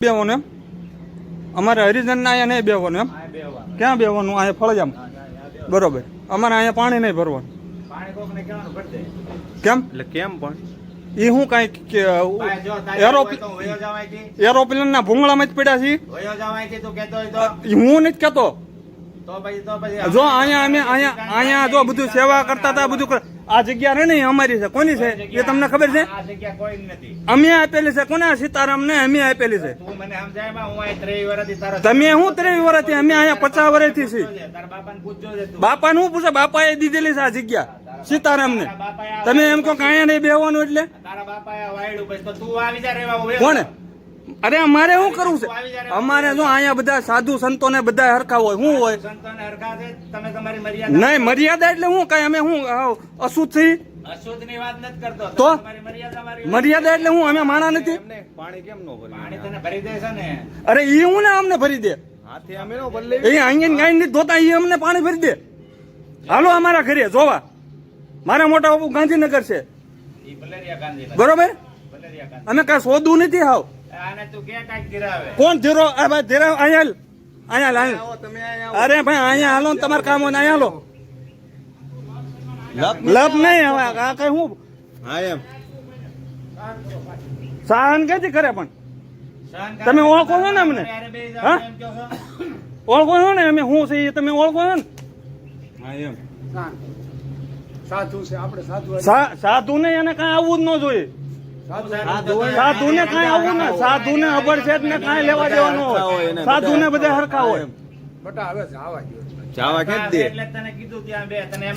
બેવાનું એમ અમારે હરિજનના અહીંયા નહીં બેવાનું એમ ક્યાં બેવાનું અહીંયા ફળજામ બરોબર અમારે અહીંયા પાણી નહીં ભરવાનું કેમ એટલે કેમ પણ એ હું કાંઈ એરોપ્લેનના ભૂંગળામાં જ પડ્યા છીએ હું નથી કહેતો જો અહીંયા અમે અહીંયા જો બધું સેવા કરતા હતા બધું આ જગ્યા રે ને અમારી છે કોની છે એ તમને ખબર છે અમે આપેલી છે કોને સીતારામ ને અમે આપેલી છે તમે શું 23 વર્ષથી અમે અહીંયા 50 વર્ષથી છીએ બાપા નું પૂછે બાપા એ દીધેલી છે આ જગ્યા સીતારામ ને તમે એમ કહો કે અહીંયા નહીં બેહવાનું એટલે કોને અરે અમારે શું કરવું છે અમારે જો અહીંયા બધા સાધુ સંતો ને બધા હરખા હોય શું હોય નહીં મર્યાદા એટલે શું કઈ અમે શું અશુદ્ધ છીએ તો મર્યાદા એટલે હું અમે માણા નથી પાણી કેમ નો અરે એ હું ને અમને ભરી દે એ અહીંયા ગાય નથી ધોતા એ અમને પાણી ભરી દે હાલો અમારા ઘરે જોવા મારા મોટા બાપુ ગાંધીનગર છે બરોબર અમે કઈ શોધવું નથી હાવ કોણ ધીરો ભાઈ ધીરો અહીંયા અરે ભાઈ અહીંયા હાલો ને તમારે કામ હોય અહીંયા હાલો લપ નહીં હવે આ કઈ હું સહન ક્યાંથી કરે પણ તમે ઓળખો છો ને અમને હા ઓળખો છો ને અમે શું છે એ તમે ઓળખો છો ને સાધુ ને એને કઈ આવવું જ ન જોઈએ સાધુ ને કઈ આવું ને સાધુ ને અબરછેદ ને કઈ લેવા દેવાનું હોય સાધુ ને બધા હરખા હોય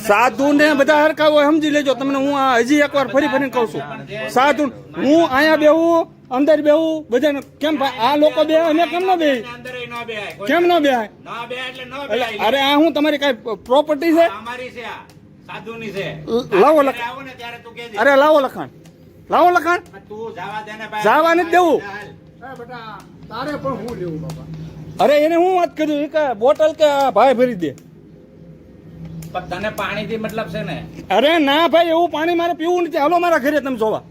સાધુ ને બધા હરખા હોય સમજી લેજો તમને હું હજી એકવાર ફરી ફરીને કઉ છું સાધુ હું અહીંયા બેહું અંદર બેહું બધા કેમ આ લોકો બે અમે કેમ નો બે કેમ નો બે અરે આ હું તમારી કઈ પ્રોપર્ટી છે લાવો લખાણ અરે લાવો લખાણ લાવો લખાણ જવા નથી દેવું અરે એને હું વાત કર્યું કે બોટલ કે ભાઈ ભરી દે તને પાણી થી મતલબ છે ને અરે ના ભાઈ એવું પાણી મારે પીવું નથી હાલો મારા ઘરે તમે જોવા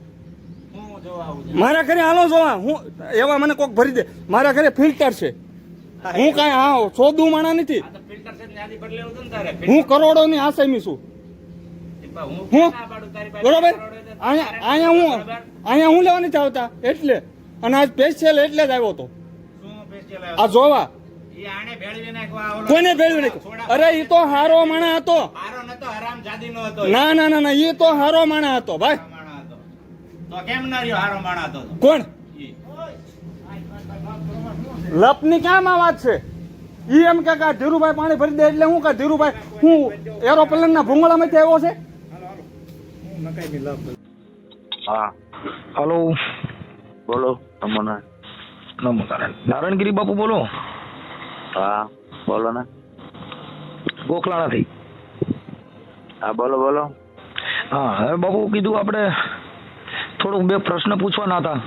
મારા ઘરે હાલો જોવા હું એવા મને કોક ભરી દે મારા ઘરે ફિલ્ટર છે હું કઈ હા સોદું માણા નથી હું કરોડો ની આસામી છું હું બરોબર અહીંયા હું લેવા નથી આવતા એટલે અને આજ સ્પેશિયલ એટલે જ આવ્યો હતો આ જોવા કોઈને ભેળવી નાખ્યો અરે એ તો હારો માણા હતો ના ના ના ના એ તો હારો માણા હતો ભાઈ કોણ લપની ક્યાં માં વાત છે ઈ એમ કે ધીરુભાઈ પાણી ભરી દે એટલે હું કે ધીરુભાઈ હું એરોપ્લેન ના ભૂંગળામાંથી આવ્યો છે હા હલો બોલો તમને નમસ્કાર નારાયણગીરી બાપુ બોલો હા બોલો ને ગોખલાણાથી હા બોલો બોલો હા હવે બાપુ કીધું આપણે થોડુંક બે પ્રશ્ન પૂછવાના હતા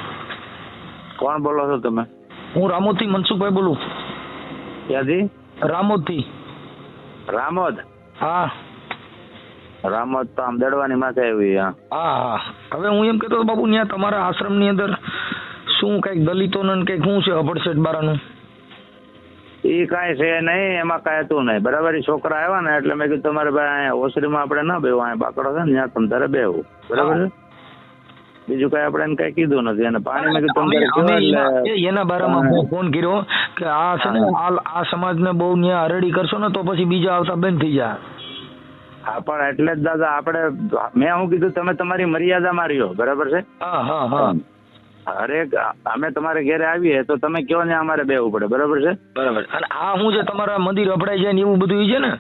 કોણ બોલો છો તમે હું રામોદથી મનસુખભાઈ બોલું ક્યાંથી રામોદથી રામોદ હા રામોદ તો આમ દડવાની માથે આવી હા હા હવે હું એમ કહેતો બાપુ ત્યાં તમારા આશ્રમની અંદર શું કઈક દલિતોને કઈક શું છે અભડસેટ બારાનું એ કાંઈ છે નહીં એમાં કાંઈ હતું નહીં બરાબર એ છોકરા આવ્યા ને એટલે મેં કીધું તમારે ભાઈ અહીંયા ઓસરીમાં આપણે ના બેવું અહીંયા બાકડો છે ને ત્યાં તમે તારે બેવું બરાબર છે બીજું કઈ આપણે એને કઈ કીધું નથી અને પાણી મેં કીધું એના બારામાં હું ફોન કર્યો કે આ છે ને આ સમાજને બહુ ન્યા અરડી કરશો ને તો પછી બીજા આવતા બંધ થઈ જાય હા પણ એટલે જ દાદા આપણે મેં શું કીધું તમે તમારી મર્યાદા માર્યો બરાબર છે હા હા હા હરેક અમે તમારે ઘરે આવીએ તો તમે કયો ને અમારે બેવું પડે બરાબર છે બરાબર અને આ શું છે તમારા મંદિર અભડાઈ જાય ને એવું બધું છે ને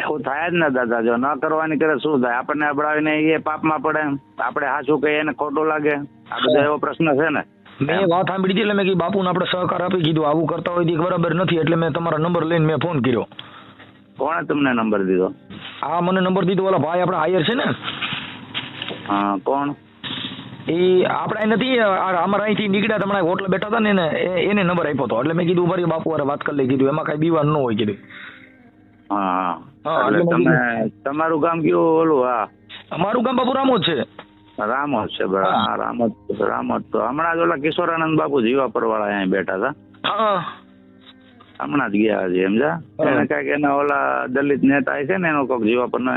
એવું થાય જ ને દાદા જો ન કરવાની કરે શું થાય આપણને અભડાવીને એ પાપમાં પડે આપણે હાચું કહીએ એને ખોટું લાગે આ બધો એવો પ્રશ્ન છે ને મેં વાત સાંભળી હતી એટલે મેં કીધું બાપુને આપણે સહકાર આપી કીધું આવું કરતા હોય બરાબર નથી એટલે મેં તમારા નંબર લઈને મેં ફોન કર્યો કોણે તમને નંબર દીધો હા મને નંબર દીધો ઓલા ભાઈ આપણા હાયર છે ને હા કોણ એ આપણે નથી અમારા અહીંથી નીકળ્યા તમારા હોટલ બેઠા હતા ને એને નંબર આપ્યો હતો એટલે મેં કીધું મારી બાપુ વારે વાત કરી લઈ કીધું એમાં કઈ બીવાનું ન હોય કીધું હા એટલે તમે તમારું ગામ કયું ઓલું હા અમારું ગામ બાપુ રામોદ છે રામોદ છે બરાબર. હા, રામોદ તો હમણાં જ ઓલા કિશોરાનંદ બાપુ જીવાપર વાળા અહીંયા બેઠા હતા. હા હમણાં જ ગયા છે સમજા. એને કઈક એના ઓલા દલિત નેતા છે ને એનો કોઈક જીવાપર નો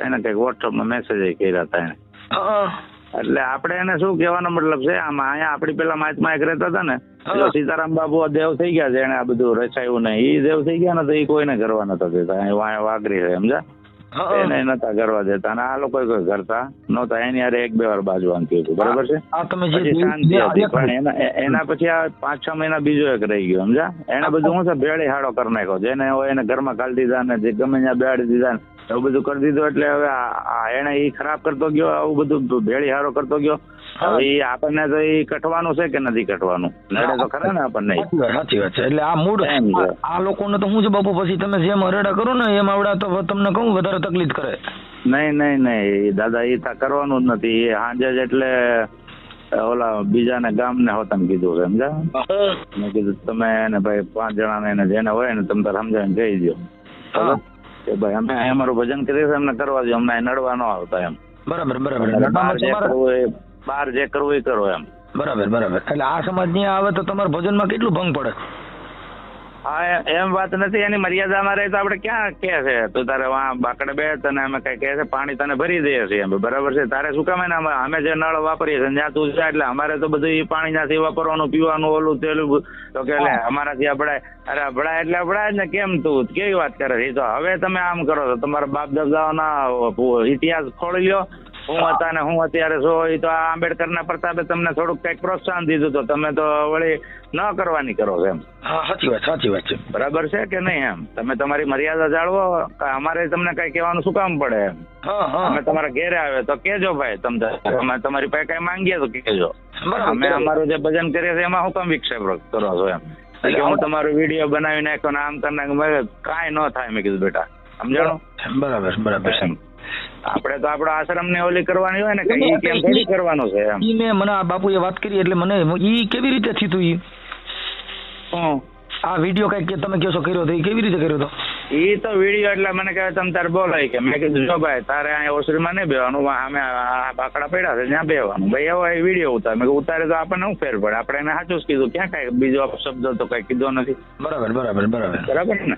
એને કઈક વોટ્સઅપમાં મેસેજ કર્યા હતા એને. એટલે આપણે એને શું કહેવાનો મતલબ છે, આમાં અહીંયા આપણી પેલા માચમાં એક રહેતા હતા ને, એટલે સીતારામ બાબુ દેવ થઈ ગયા છે, એને આ બધું રચાયું ને ઈ દેવ થઈ ગયા ને તો ઈ કોઈને કરવા નતા દેતા. અહીંયા વાઘરી છે સમજા, એને નતા કરવા દેતા અને આ લોકો કોઈ કરતા નહોતા. એની હારે 1-2 વાર બાજવાનું થયું હતું બરાબર છે. પછી શાંતિ હતી. પણ એના પછી આ 5-6 મહિના બીજો એક રહી ગયો સમજા. એને બધું શું છે ભેળી હાડો કરી નાખ્યો, જેને એને ઘરમાં કાઢી દીધા ને જે ગમે ત્યાં બેહાડી દીધા ને એવું બધું કરી દીધું. એટલે હવે એને ઈ ખરાબ કરતો ગયો, આવું બધું ભેળી હારો કરતો ગયો. હવે ઈ આપણને તો ઈ કટવાનું છે કે નથી કટવાનું, નડે તો ખરા ને આપણને. સાચી વાત છે. એટલે આ મૂળ આ લોકોને તો શું છે બાપુ, પછી તમે જેમ હરેડા કરો ને એમ આવડા તો તમને કહું વધારે તકલીફ કરે. નહીં દાદા, એ કરવાનું જ નથી. એ સાંજે જ એટલે ઓલા બીજાને ગામને હોતાને કીધું છે સમજા. મેં કીધું તમે એને ભાઈ 5 જણાને એને જેને હોય ને તમે તાર સમજાવીને કહી દો કે ભાઈ અમે અમારું ભજન કરીએ છીએ, અમને કરવા દો, અમને નડવા ન આવતા એમ. બરાબર બહાર જે કરવું એ કરો એમ. બરાબર. એટલે આ સમાજ ની આવે તો તમારા ભજનમાં કેટલું ભંગ પડે? હા એમ વાત નથી, એની મર્યાદામાં રહે તો આપણે ક્યાં કે છે તું તારે વાં બાકડે બે તને અમે કઈ કહે છે પાણી તને ભરી દઈએ છીએ એમ બરાબર છે. તારે શું કામ ને અમે જે નળ વાપરીએ છીએ ત્યાં તું જાય એટલે અમારે તો બધું એ પાણી ત્યાંથી વાપરવાનું, પીવાનું, ઓલું તેલું તો કે અમારાથી અભડાય. અરે અભડાય એટલે અભડાય જ ને. કેમ તું કેવી વાત કરે છે? તો હવે તમે આમ કરો છો, તમારા બાપ દાદાઓના ઇતિહાસ ખોલી લ્યો. હું હતા ને હું અત્યારે છો એ તો આ આંબેડકરના પ્રતાપે તમને થોડુંક કઈક પ્રોત્સાહન દીધું તો તમે તો વળી ન કરવાની કરો છો એમ. સાચી વાત છે. બરાબર છે કે નહીં એમ? તમે તમારી મર્યાદા જાળવો. અમારે તમને કઈ કહેવાનું શું કામ પડે એમ? અમે તમારા ઘેરે આવે તો કેજો ભાઈ, તમે તમારી પાસે કઈ માંગીએ તો કેજો. અમે અમારું જે ભજન કરીએ છીએ એમાં હું કામ વિક્ષેપ કરો છો એમ? કે હું તમારો વિડીયો બનાવી નાખ્યો ને આમ કરી નાખ્યો, કાંઈ ન થાય. મેં કીધું બેટા સમજાણો. બરાબર છે. આપણે તો આપણો આશ્રમ ને ઓલી કરવાની હોય ને, કઈ કેમ થોડી કરવાનું છે એમ. ઈ મેં મને આ બાપુએ વાત કરી એટલે મને ઈ કેવી રીતે થયું ઈ આ વિડીયો કઈક તમે કહો છો કર્યો તો એ કેવી રીતે કર્યો હતો? ઈ તો વિડીયો એટલે મને કહે તમે તારે બોલાય કે મેં કીધું જો ભાઈ તારે અહીંયા ઓસરીમાં નહીં બેવાનું, અમે બાકડા પડ્યા છે ત્યાં બેવાનું ભાઈ. એવો એ વિડીયો ઉતારે. મેં ઉતારે તો આપણને શું ફેર પડે? આપણે એને સાચું જ કીધું, ક્યાં કઈ બીજો શબ્દ તો કઈ કીધો નથી. બરાબર ને.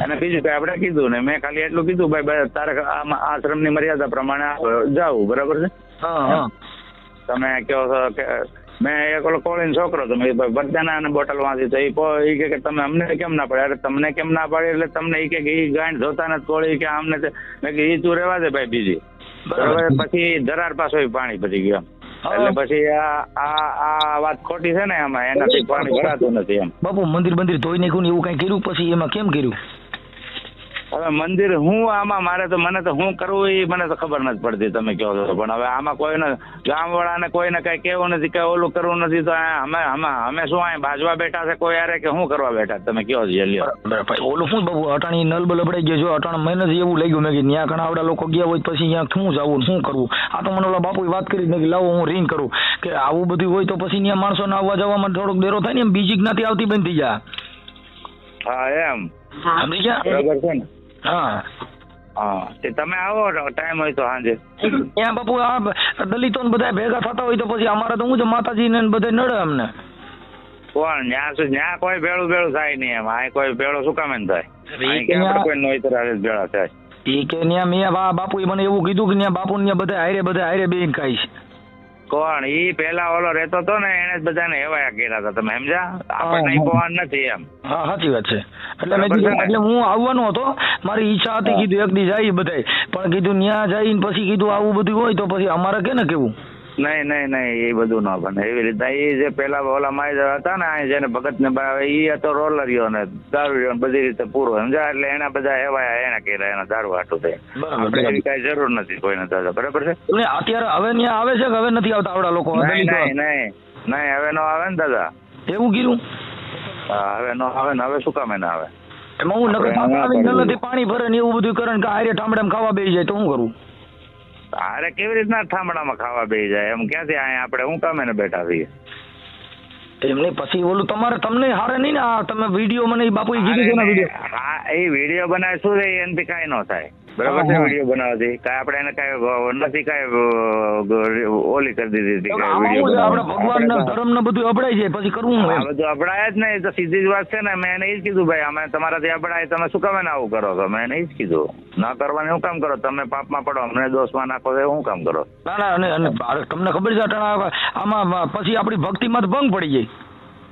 અને બીજું કઈ આપણે કીધું ને, મેં ખાલી એટલું કીધું ભાઈ તારે આશ્રમ ની મર્યાદા પ્રમાણે જાવું બરાબર છે. તમે કહો છો કે મેં એક ઓલો કોળીનો છોકરો તો મેં બધાના અને બોટલ વાંચી તો એ કે તમે અમને કેમ ના પડે? અરે તમને કેમ ના પાડે એટલે તમને એ કે એ ગાંઠ જોતા નથી કોળી કે આમને મેં કે એ તું રહેવા દે ભાઈ બીજી બરાબર. પછી ધરાર પાછો પાણી પડી ગયું એટલે પછી આ વાત ખોટી છે ને એમાં, એનાથી પાણી ભરાતું નથી એમ. બાપુ મંદિર ધોઈ નાખ્યું ને એવું કઈ કર્યું પછી એમાં કેમ કર્યું? હવે મંદિર હું આમાં મને તો હું કરવું એ મને તો ખબર નથી પડતી તમે કહો છો. પણ હવે આમાં કોઈને ગામવાળાને કોઈને કઈ કેવું નથી, કઈ ઓલું કરવું નથી તો અમે શું અહીંયા બાજવા બેઠા છે કોઈ યારે કે શું કરવા બેઠા તમે કહો છો? ઓલું શું બાબુ અટાણી નલ બલ અબડાઈ ગયો છો, અટાણ મહિને જ એવું લાગ્યું મેં કે ત્યાં ઘણા આવડા લોકો ગયા હોય પછી ત્યાં શું જવું શું કરવું? આ તો મને ઓલા બાપુ વાત કરી મેં કે લાવો હું રિંગ કરું કે આવું બધું હોય તો પછી ત્યાં માણસોને આવવા જવામાં થોડોક ડેરો થાય ને, એમ બીજી જ્ઞાતિ આવતી બંધ થઈ જાય. હા એમ સમજી ગયા? બરાબર છે ને. હા તમે આવો ટાઈમ હોય તો સાંજે ત્યાં બાપુ આ દલિતો બધા ભેગા થતા હોય તો પછી અમારે તો હું છે માતાજી ને બધા નડે અમને. કોણ ન્યા કોઈ ભેળું થાય નહીં એમ. આ કોઈ ભેળો શું કામ થાય? કોઈ નોઈતર ભેળા થાય એ કે મેં બાપુ મને એવું કીધું કે ત્યાં બાપુ ને બધા હારે બેન ખાઈ છે. કોણ? ઈ પેલા ઓલો રહેતો હતો ને એને જ બધાને હેવાયા કર્યા હતા તમે સમજ્યા? આપણને પહોંચ નથી એમ. હા સાચી વાત છે. એટલે હું આવવાનો હતો, મારી ઈચ્છા હતી કીધું એક દી જાય બધાય, પણ કીધું ત્યાં જઈને પછી કીધું આવું બધું હોય તો પછી અમારે કે ને કેવું? નહીં એ બધું ન બને એવી રીતે. એ જે પેલા ઓલા માય હતા ને જેને ભગત ને એ હતો રોલરીઓ ને દારૂ બધી રીતે પૂરો સમજા. એટલે એના બધા હેવાયા એને કર્યા, એના દારૂ હાટું થાય. આપણે એવી કઈ જરૂર નથી કોઈને દાદા બરાબર છે. અત્યારે હવે ત્યાં આવે છે કે હવે નથી આવતા આવડા લોકો? નહીં હવે નો આવે ને દાદા. એવું કીધું? હા હવે નો આવે ને. હવે શું કામ એને આવે? એમાં હું નલથી પાણી ભરે ને એવું બધું કરે ને આરે ઠામડામાં ખાવા બેસી જાય તો શું કરવું? અરે કેવી રીતના ઠામડામાં ખાવા બેસી જાય એમ? ક્યાંથી અહીંયા આપણે શું કામ એને બેઠા છીએ? એમને પછી ઓલું તમને હારે નહીં ને આ તમે વિડીયો મને બાપુ કીધું છે ને વિડીયો. હા એ વિડીયો બનાવે શું છે એનાથી કાંઈ ન થાય બરાબર છે હા. વિડીયો બનાવવાથી કાંઈ આપણે એને કાંઈ નથી કાંઈ ઓલી કરી દીધી હતી તો કે આમાં વિડીયો શું છે, આપણે ભગવાન ને બનાવવા. ધર્મ ને બધું અપડાય છે, પછી કરવું હું આ એમ. બધું અપડાય જ નહીં, તો સીધી જ વાત છે ને. મેં એને એ જ કીધું ભાઈ અમે તમારાથી અપડાય, તમે શું કામ એને આવું કરો છો? મેં એને એ જ કીધું ના કરવાની શું કામ કરો તમે? પાપમાં પડો, અમને દોષમાં નાખો છો, એવું શું કામ કરો? ના ના, અને તમને ખબર છે અટાણા આમાં પછી આપણી ભક્તિમાં તો ભંગ પડી જાય.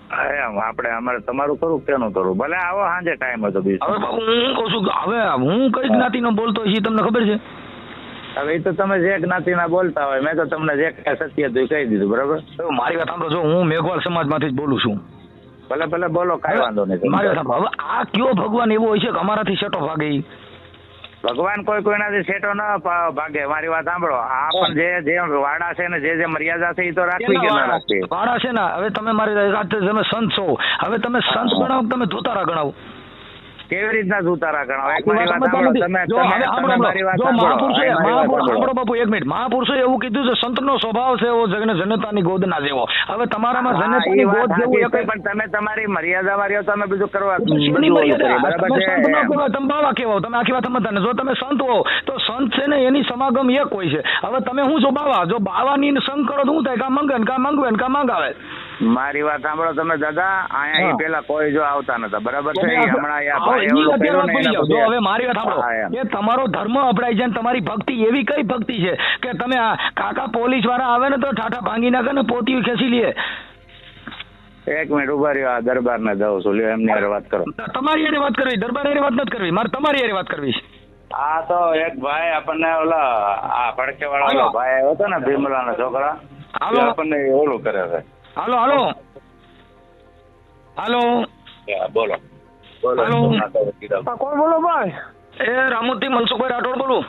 એમ આપણે અમારે તમારું કરું કેનું કરું? ભલે આવો સાંજે ટાઈમ હતો બીજું. હવે બાપુ હું કહું છું કે હવે હું કઈ જ્ઞાતિનો બોલતો હોઈશ એ તમને ખબર છે? હવે એ તો તમે જે જ્ઞાતિના બોલતા હોય, મેં તો તમને જે કાંઈ સત્ય હતું એ કહી દીધું. બરાબર? તો મારી વાત સાંભળો, જો હું મેઘવાળ સમાજમાંથી જ બોલું છું. ભલે ભલે બોલો, કાંઈ વાંધો નહીં. મારી વાત સાંભળો, હવે આ કયો ભગવાન એવો હોય છે કે અમારાથી સેટો ભાગે ઈ? ભગવાન કોઈનાથી સેટો ન ભાગે. મારી વાત સાંભળો, આ પણ જે વાડા છે ને જે મર્યાદા છે એ તો રાખવી કે ના રાખવી? વાળા છે ને, હવે તમે મારી વાત, તમે સંત છો, હવે તમે સંત ગણાવો કે તમે ધોતારા ગણાવો? કેવી રીતના ઉતારા ગણાવો? એક જો મારી વાત સાંભળો, તમે મારી વાત સાંભળો. સાંભળો બાપુ એક મિનિટ, મહાપુરુષોએ એવું કીધું છે સંતનો સ્વભાવ છે એવો જનતાની ગોદના જેવો. હવે તમારામાં જનતાની ગોદ જેવું એક પણ તમે તમારી મર્યાદામાં રહ્યો, તમે બધું કરવા શેની બધું ઓલું મર્યાદા? કરો. બરાબર તમે સંત ન છે? કહેવાય, તમે બાવા કહેવાઓ, તમે આખી વાત સમજતા ને. જો તમે સંત હો તો સંત છે ને એની સમાગમ એક હોય છે. હવે તમે શું છો બાવા? જો બાવાની સંગ કરો તો શું થાય? કા મંગે ને કા મંગવે ને કા મંગાવે. મારી વાત સાંભળો તમે દાદા, અહીંયા હા. પેલા કોઈ જો આવતા નતા. બરાબર છે? તમે ઈ હમણાં આ ભાઈ એની ઓલું અત્યારે કર્યું વાત ને ભૂલી એના જાઓ. જો પછી- હવે મારી વાત સાંભળો, હા, એમ. કે તમારો ધર્મ અપડાય છે ને તમારી ભક્તિ એવી કઈ ભક્તિ છે કે તમે આ કાકા પોલીસ વાળા આવે ને તો ઠાઠા ભાંગી નાખે ને પોતી ખેંચી લે. એક મિનિટ ઉભા રહ્યો, આ દરબાર ને દઉં છું. લ્યો એમની હારે વાત કરો. તમારી હારે વાત કરવી, દરબાર હારે વાત નથી કરવી, મારે તમારી હારે વાત કરવી છે. આ તો એક ભાઈ આપણને ઓલા આ ભડકે વાળા હાલો. ભાઈ આવ્યો હતો ને, ભીમલા ના છોકરા, હાલો. એ આપણને ઓલું કરે છે. હાલો હાલો હાલો હા, બોલો બોલો. હાલો. કોણ બોલો ભાઈ? એ રામુથી મનસુખભાઈ રાઠોડ બોલું.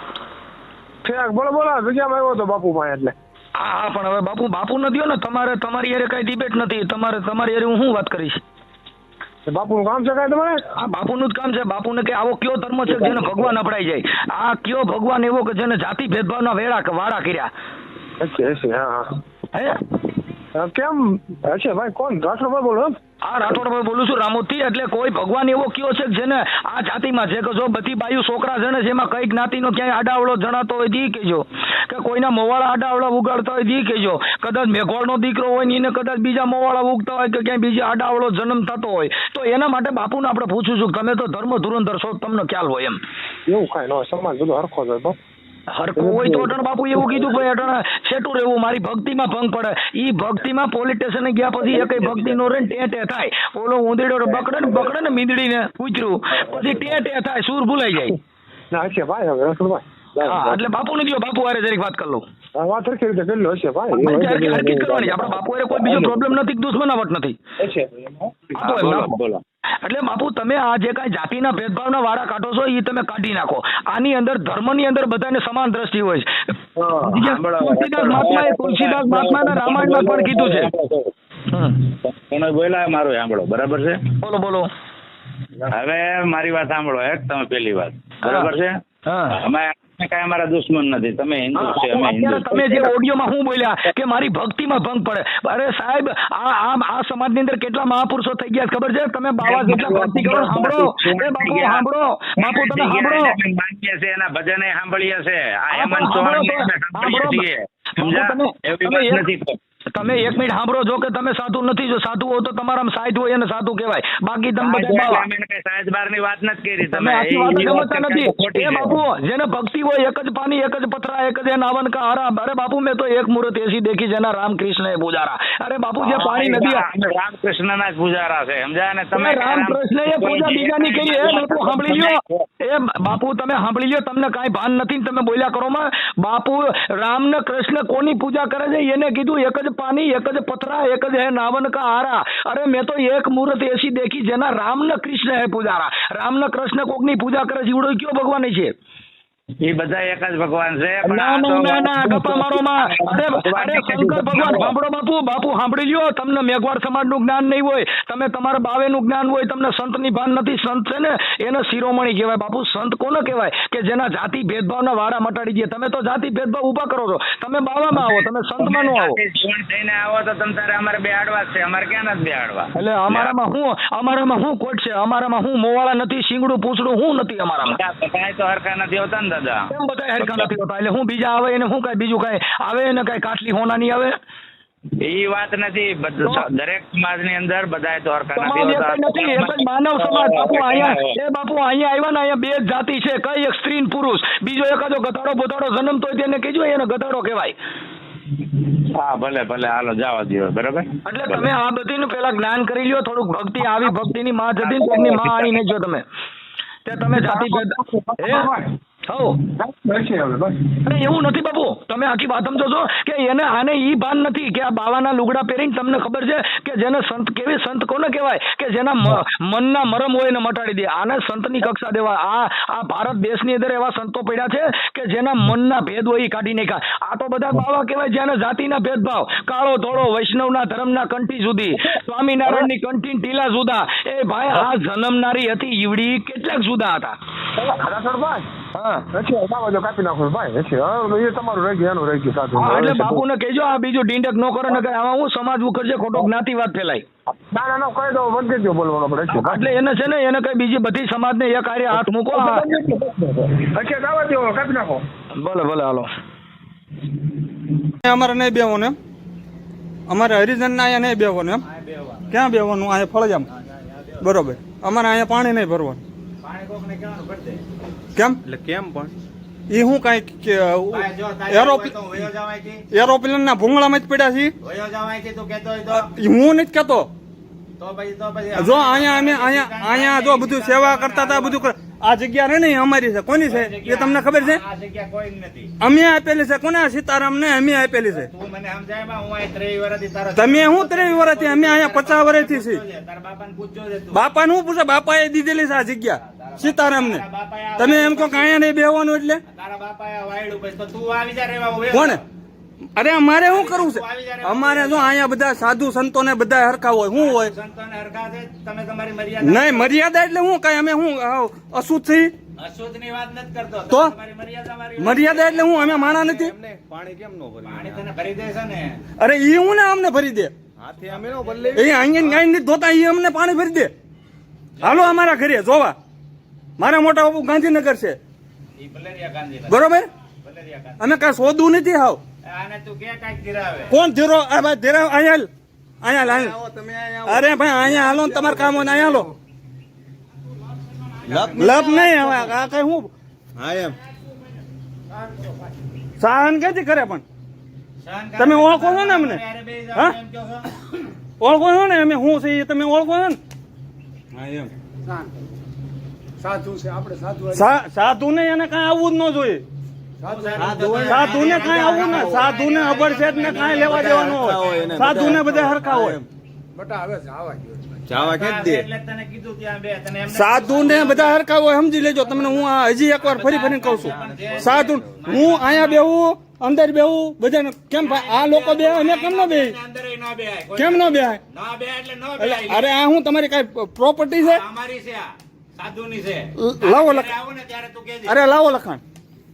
ઠીક, બોલો બોલો. જગ્યામાં આવ્યો હતો બાપુ પાસે એટલે. હા હા, પણ હવે બાપુ નથી ને, તમારી હારે કઈ ડિબેટ નથી. તમારી હારે હું શું વાત કરીશ? બાપુનું કામ છે કાંઈ તમારે? આ બાપુનું જ કામ છે. બાપુને કે આવો કયો ધર્મ છે કે જેને ભગવાન અપડાઈ જાય? આ કયો ભગવાન એવો કે જેને જાતિ ભેદભાવના વાળા કર્યા? હશે હા હે હા. કેમ હશે ભાઈ? કોણ? રાઠોડભાઈ બોલો એમ? આ રાઠોડભાઈ બોલું છું રામોદથી. એટલે કોઈ ભગવાન એવો કયો છે કે જેને આ જાતિમાં છે કે જો બધી બાયુ છોકરા જણે છે એમાં કઈ જ્ઞાતિનો ક્યાંય આડાવડો જણાતો હોય દી કહેજો, કે કોઈના મોવાળા આડાવડા ઉગાડતા હોય દી કહેજો. કદાચ મેઘવાળનો દીકરો હોય ને એને કદાચ બીજા મોવાળા ઉગતા હોય કે ક્યાંય બીજા આડાવડો જન્મ થતો હોય તો એના માટે બાપુને આપણે પૂછું છું કે તમે તો ધર્મ ધુરંધર છો, તમને ખ્યાલ હોય એમ. એવું કાંઈ ન હોય, સમાજ બધો હરખો જ હોય બાપ. હરખું હોય તો અટણ બાપુ એવું કીધું ભાઈ અટણ છેટું રહેવું, મારી ભક્તિમાં ભંગ પડે. ઈ ભક્તિમાં પોલીસ સ્ટેશને ગયા પછી એકય ભક્તિ નો રે ટેટે થાય. ઓલો ઉંદરડો બકડે ને મીંદડીને પૂછ્યું પછી ટેટે થાય, સૂર ભૂલાઈ જાય. ના હશે ભાઈ. હવે રાઠોડભાઈ હા, એટલે બાપુને દ્યો, બાપુ હારે જરીક વાત કરી લઉં. વાત સરખી રીતે કરી લો. હશે ભાઈ. હરકત કરવાની આપડે બાપુ હારે કોઈ બીજો પ્રોબ્લેમ નથી, દુશ્મનાવટ નથી. હશે. આ તો એમ બોલો ના. બોલો. એટલે બાપુ તમે આ જે કાંઈ જાતિના ભેદભાવના વાળા કાઢો છો એ તમે કાઢી નાખો. આની અંદર ધર્મની અંદર બધાને સમાન દ્રષ્ટિ હોય છે. તુલસીદાસ મહાત્માએ રામાયણમાં પણ કીધું છે. તમે બોલ્યા મારું સાંભળો. બરાબર છે? બોલો બોલો. હવે મારી વાત સાંભળો. એક તમે પેલી વાત બરાબર છે. હા. અમે કાંઈ અમારા દુશ્મન નથી. તમે હિન્દુ છે, અમે હિન્દુ. અત્યારે તમે જે ઓડિયોમાં હું બોલ્યા કે મારી ભક્તિમાં ભંગ પડે, અરે સાહેબ આ સમાજની અંદર કેટલા મહાપુરુષો થઈ ગયા છે ખબર છે? તમે બાવા જેટલા ભક્તિ કરો, સાંભળો એ બાપુ સાંભળો, બાપુ તમે સાંભળો. માનીએ છે એના ભજને સાંભળીએ છે. આ હા, હેમંત સાંભળો ચૌહાણને તો. સાંભળીએ છીએ. બાપુ, સમજ્યા? તમે એવી વાત એક- નથી. તમે એક મિનિટ સાંભળો. જો કે તમે સાધુ નથી, જો સાધુ હો તો તમારામાં સાહિત્ય હોય એને સાધુ કહેવાય, બાકી તમે બધા બાવા. અમે કઈ સાહેબબારની વાત નથી કરી. તમે આખી વાત એ વાત સમજતા નથી. ખોટી એ છે. બાપુ જેને ભક્તિ હોય એક જ પાણી, એક જ પથરા, એક જ નાવન કા હારા. અરે બાપુ મેં તો એક મૂર્ત એસી દેખી જેના રામકૃષ્ણ એ પૂજારા. અરે બાપુ જે પાણી નદી અમે રામકૃષ્ણના જ પૂજારા છે. સમજ્યા ને? તમે રામકૃષ્ણ એ પૂજા બીજાની કરી. એ બાપુ સાંભળી લ્યો, એ બાપુ તમે સાંભળી લ્યો, તમને કાંઈ ભાન નથી ને તમે બોલ્યા કરો માં. બાપુ રામ ને કૃષ્ણ કોની પૂજા કરે છે? એને કીધું એક જ પાણી, એક જ પથરા, એક જ હે નાવન કા હારા. અરે મેં તો એક મૂર્ત એસી દેખી જેના રામ ને કૃષ્ણ હે પૂજારા. રામ ને કૃષ્ણ કોકની પૂજા કરે છે ઈવડો કયો ભગવાન છે? એ બધા એક જ ભગવાન છે. પણ ના આ તો- ના ના ગપ્પા મારો માં. અરે શંકર ભગવાન સાંભળો બાપુ સાંભળી લ્યો. તમને મેઘવાળ સમાજનું જ્ઞાન નહીં હોય, તમે તમારા બાવેનું જ્ઞાન હોય, તમને સંતની ભાન નથી. સંત છે ને એને શિરોમણી કહેવાય. બાપુ સંત કોને કહેવાય? કે જેના જાતિ ભેદભાવના વાળા મટાડી દે. તમે તો જાતિ ભેદભાવ ઉભા કરો છો. તમે બાવામાં આવો, તમે સંતમાં નો આવો. જીવન થઈને આવો તો તમ તારે અમારે બે આડવા જ છે. અમારે ક્યાં નથી બે આડવા. એટલે અમારામાં હું કોટ છે? અમારામાં હું મોવાળા નથી, શીંગડું પૂછડું હું નથી અમારામાં. કાંઈ તો હરખા નથી હોતા ને દાદા. કેમ બધા હરખા નથી હોતા? એટલે હું બીજા આવે એને હું કઈ બીજું કઈ આવે એને કઈ કાટલી હોના નહીં આવે? એ વાત નથી. દરેક સમાજની અંદર બધાય તો હરખા સમાજ નથી એક જ હોતા. નથી, એક જ માનવ સમાજ. બાપુ અહીંયા આવ્યા ને અહીંયા બે જ જાતિ છે, કઈ એક સ્ત્રી ને પુરુષ, બીજો એકાદો ગધાડો બોધાડો જન્મતો હોય તેને કહેજો એને ગધાડો કહેવાય. હા ભલે ભલે હાલો જવા દો બરાબર. એટલે તમે આ બધીનું પેલા જ્ઞાન કરી લ્યો, થોડુંક ભક્તિ આવી ભક્તિની માં જતી ને તેમની માં આણી નહીં જો તમે તે તમે જાતિ ભેદ હો. નથી હવે બસ. અરે એવું નથી બાપુ, તમે આખી વાત સમજો છો કે એને આને ઈ ભાન નથી કે આ બાવાના લુગડા પહેરીને તમને ખબર છે કે જેને સંત કેવી સંત કોને કહેવાય કે જેના મનના મરમ હોય એને મટાડી દે. આને સંતની કક્ષા દેવા. આ ભારત દેશની અંદર એવા સંતો પડ્યા છે કે જેના મનના ભેદ હોય એ કાઢી નાખ્યા. આ તો બધા બાવા કહેવાય જેને જાતિના ભેદભાવ, કાળો ધોળો, વૈષ્ણવના ધર્મના કંઠી સુધી, સ્વામિનારાયણની કંઠી ટીલા જુદા. એ ભાઈ આ જન્મનારી હતી ઈવડી કેટલાક જુદા હતા. રાઠોડભાઈ હા નથી આવા જો કાપી નાખો ભાઈ નથી. હવે એ તમારું રહી ગયું એનું રહી ગયું સાચું. હા, એટલે બાપુને કહેજો આ બીજું ડીંડક ન કરે ને આમાં હું સમાજ ઉકળશે, ખોટો જ્ઞાતિવાદ ફેલાય. ના ના કહી દો વધી ગયો બોલવાનો પડે છે. એટલે એને છે ને એને કઈ બીજી બધી સમાજને એક હારે હાથ મૂકો. અચ્છા દાવા દો કાપી નાખો. ભલે ભલે હાલો. અમારે નહીં બેવાનું એમ, અમારે હરિજન ના અહીંયા નહીં બેવાનું એમ. ક્યાં બેવાનું? અહીંયા ફળજામ બરોબર. અમારે અહીંયા પાણી નહીં ભરવાનું. પાણી કોકને કહેવાનું ભરી દે. કેમ? એટલે કેમ પણ એ હું કઈ ભાઈ જો તારી હોય તો હું વયો જાવ અહીંથી. એરોપ્લેન ના ભૂંગળામાં જ પડ્યા છીએ. વયો જાવ અહીંથી તું કહેતો હોય તો. હું નથી કહેતો. તો પછી જો અહીંયા અમે અહીંયા જો બધું સેવા કરતા હતા બધું આ જગ્યા રે ને અમારી છે. કોની છે એ તમને ખબર છે? આ જગ્યા કોઈ નથી. અમે આપેલી છે. કોને? સીતારામ ને અમે આપેલી છે. તું મને સમજાય માં હું અહીં 23 વર્ષથી તારો તમે હું 23 વર્ષથી? અમે અહીંયા 50 વર્ષથી છીએ. તારા બાપાને પૂછજો છે તું. બાપાને હું પૂછે? બાપાએ દીધેલી છે આ જગ્યા સીતારામ ને. તમે એમ કહો કે અહીંયા નહીં બેહવાનું એટલે તારા બાપાએ વાયડું પછી તો તું આવી જા રહેવા હું કોને? અરે અમારે શું કરવું છે? અમારે જો અહીંયા બધા સાધુ સંતો ને બધા હરખા હોય. શું હોય? સંતોને હરખા છે. તમે તમારી મર્યાદા નહીં મર્યાદા એટલે હું કઈ અમે હું અશુદ્ધ છીએ? અશુદ્ધની વાત નથી કરતો. તો? તમારી મર્યાદા મારી મર્યાદા એટલે હું અમે માણા નથી? એમને પાણી કેમ નો ભરી? પાણી તને ભરી દેશે ને. અરે ઈ હું ને અમને ભરી દે. હાથે અમે નો ભરી લઈએ. એ અહીંયા ગાય નથી ધોતા ઈ અમને પાણી ભરી દે. હાલો અમારા ઘરે જોવા. મારા મોટા બાપુ ગાંધીનગર છે ઈ ભલેરિયા ગાંધી બરોબર. ભલેરિયા ગાંધી. અમે કઈ શોધવું નથી હાવ. આને તું કે કાંઈક ધીરાવે. કોણ ધીરો? આ ભાઈ ધીરા અહીંયા આવો તમે અહીંયા આવો. અરે ભાઈ અહીંયા હાલો ને તમારે કામ હોય ને અહીંયા હાલો. લપ નહીં હવે આ કઈ હું હા એમ સહન ક્યાંથી કરે પણ? સહન કરે. તમે ઓળખો છો ને અમને? અરે બે જાવ હા? એમ કહો છો? ઓળખો છો ને અમે હું છે એ તમે ઓળખો છો ને? હા એમ સાધુ ને એને કઈ આવવું જ ન જોઈએ. સાધુ ને કઈ આવવું ના. સાધુ ને અબરસેટ ને કઈ લેવા દેવાનું હોય. સાધુ ને બધા હરખા હોય. જાવા કે દે. એટલે તને કીધું ત્યાં બે તને એમ સાધુ ને બધા હરખા હોય. સમજી લેજો. તમને હું આ હજી એકવાર ફરી ફરીને કહું છું. સાધુ હું અહીંયા બેહું અંદર બેહું બધાને કેમ ભાઈ આ લોકો બે અમે કેમ ન બે? અંદર ન બેહાય. કોઈ કેમ ન બેહાય? ના બે એટલે ન એટલે બેહાય. અરે આ હું તમારી કઈ પ્રોપર્ટી છે? અમારી છે આ સાધુની છે. લાવો જ્યારે લખાણ. આવું ને ત્યારે તું કહેજે. અરે લાવો લખાણ.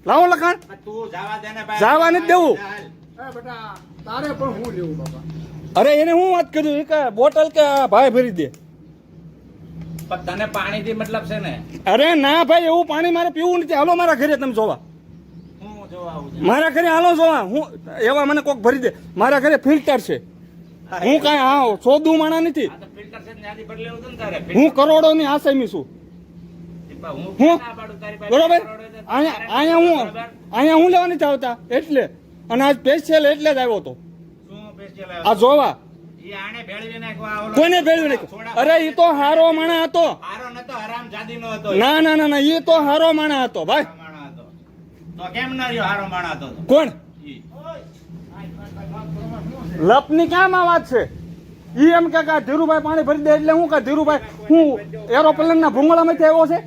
લાવો લખાણ. તું જાવા દે ને ભાઈ. જાવા નથી દેવું. હાલ. અરે એને હું વાત કર્યું એ કે બોટલ કે આ ભાઈ ભરી દે. પણ તને પાણીથી મતલબ છે ને. અરે ના ભાઈ એવું પાણી મારે પીવું નથી. હાલો મારા ઘરે તમે જોવા. હું જોવા આવું છું. મારા ઘરે હાલો જોવા. હું એવા મને કોક ભરી દે. મારા ઘરે ફિલ્ટર છે. હું કઈ હા સોદું માણા નથી. આ તો ફિલ્ટર છે ને ત્યાંથી બદલે એવું હતું ને તારે. હું કરોડોની આસામી છું. હું ના પાડું તારી પાસે બરોબર. કરોડો છે. અહીંયા હું લેવા નથી આવતા એટલે. અને આજ સ્પેશિયલ એટલે જ આવ્યો હતો શું special આવ્યો? આ જોવા. ઈ આણે ભેળવી નાખ્યો આ ઓલો. કોઈને ભેળવી નાખ્યો? છોડા અરે એ તો હારો માણા હતો. હારો નતો, હરામ જાદીનો હતો. ના ના ના ના એ તો હારો માણા હતો ભાઈ. હારો માણસ હતો. તો કેમ ના રહ્યો હારો માણસ હતો તો? કોણ? ઈ. લપની ક્યાં માં વાત છે? ઈ એમ કે આ ધીરુભાઈ પાણી ભરી દે એટલે હું કે ધીરુભાઈ હું એરોપ્લેન ના ભૂંગળામાંથી આવ્યો છે?